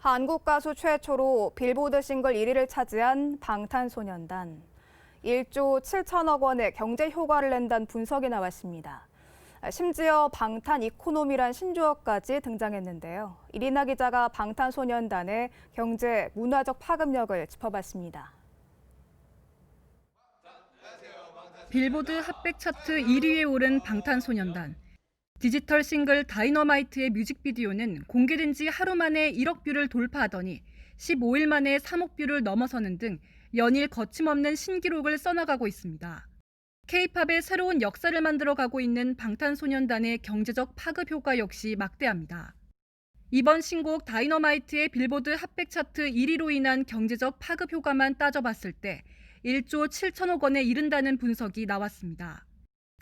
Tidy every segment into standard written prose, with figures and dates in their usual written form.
한국 가수 최초로 빌보드 싱글 1위를 차지한 방탄소년단. 1조 7천억 원의 경제 효과를 낸다는 분석이 나왔습니다. 심지어 방탄 이코노미란 신조어까지 등장했는데요. 이리나 기자가 방탄소년단의 경제, 문화적 파급력을 짚어봤습니다. 빌보드 핫백 차트 1위에 오른 방탄소년단. 디지털 싱글 다이너마이트의 뮤직비디오는 공개된 지 하루 만에 1억 뷰를 돌파하더니 15일 만에 3억 뷰를 넘어서는 등 연일 거침없는 신기록을 써나가고 있습니다. K-팝의 새로운 역사를 만들어가고 있는 방탄소년단의 경제적 파급 효과 역시 막대합니다. 이번 신곡 다이너마이트의 빌보드 핫백 차트 1위로 인한 경제적 파급 효과만 따져봤을 때 1조 7천억 원에 이른다는 분석이 나왔습니다.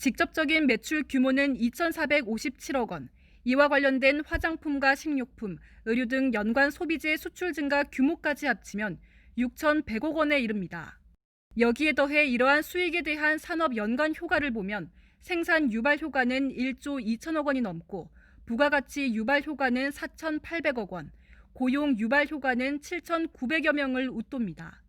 직접적인 매출 규모는 2,457억 원, 이와 관련된 화장품과 식료품, 의류 등 연관 소비재 수출 증가 규모까지 합치면 6,100억 원에 이릅니다. 여기에 더해 이러한 수익에 대한 산업 연관 효과를 보면 생산 유발 효과는 1조 2천억 원이 넘고 부가가치 유발 효과는 4,800억 원, 고용 유발 효과는 7,900여 명을 웃돕니다.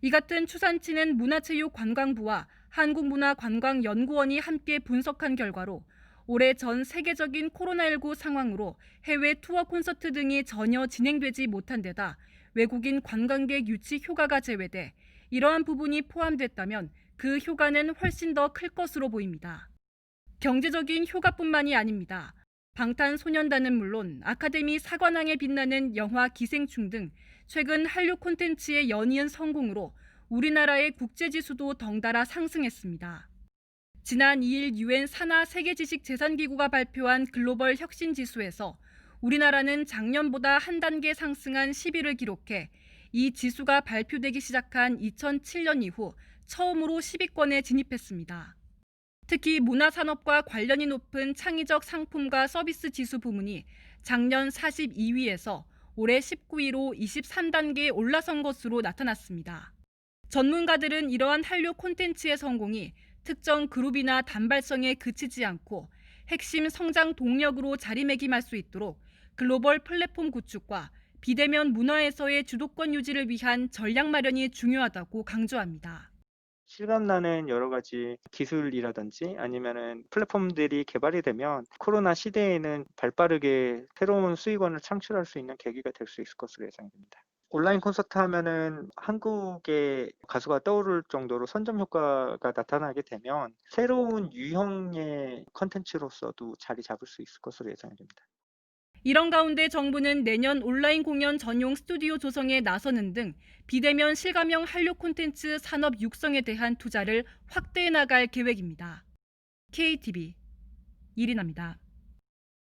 이 같은 추산치는 문화체육관광부와 한국문화관광연구원이 함께 분석한 결과로 올해 전 세계적인 코로나19 상황으로 해외 투어 콘서트 등이 전혀 진행되지 못한 데다 외국인 관광객 유치 효과가 제외돼 이러한 부분이 포함됐다면 그 효과는 훨씬 더 클 것으로 보입니다. 경제적인 효과뿐만이 아닙니다. 방탄소년단은 물론 아카데미 사관왕에 빛나는 영화 기생충 등 최근 한류 콘텐츠의 연이은 성공으로 우리나라의 국제지수도 덩달아 상승했습니다. 지난 2일 유엔 산하 세계지식재산기구가 발표한 글로벌 혁신지수에서 우리나라는 작년보다 한 단계 상승한 10위를 기록해 이 지수가 발표되기 시작한 2007년 이후 처음으로 10위권에 진입했습니다. 특히 문화산업과 관련이 높은 창의적 상품과 서비스 지수 부문이 작년 42위에서 올해 19위로 23단계에 올라선 것으로 나타났습니다. 전문가들은 이러한 한류 콘텐츠의 성공이 특정 그룹이나 단발성에 그치지 않고 핵심 성장 동력으로 자리매김할 수 있도록 글로벌 플랫폼 구축과 비대면 문화에서의 주도권 유지를 위한 전략 마련이 중요하다고 강조합니다. 실감나는 여러 가지 기술이라든지 아니면은 플랫폼들이 개발이 되면 코로나 시대에는 발빠르게 새로운 수익원을 창출할 수 있는 계기가 될 수 있을 것으로 예상됩니다. 온라인 콘서트 하면은 한국의 가수가 떠오를 정도로 선점 효과가 나타나게 되면 새로운 유형의 컨텐츠로서도 자리 잡을 수 있을 것으로 예상됩니다. 이런 가운데 정부는 내년 온라인 공연 전용 스튜디오 조성에 나서는 등 비대면 실감형 한류 콘텐츠 산업 육성에 대한 투자를 확대해 나갈 계획입니다. KTV 이리나입니다.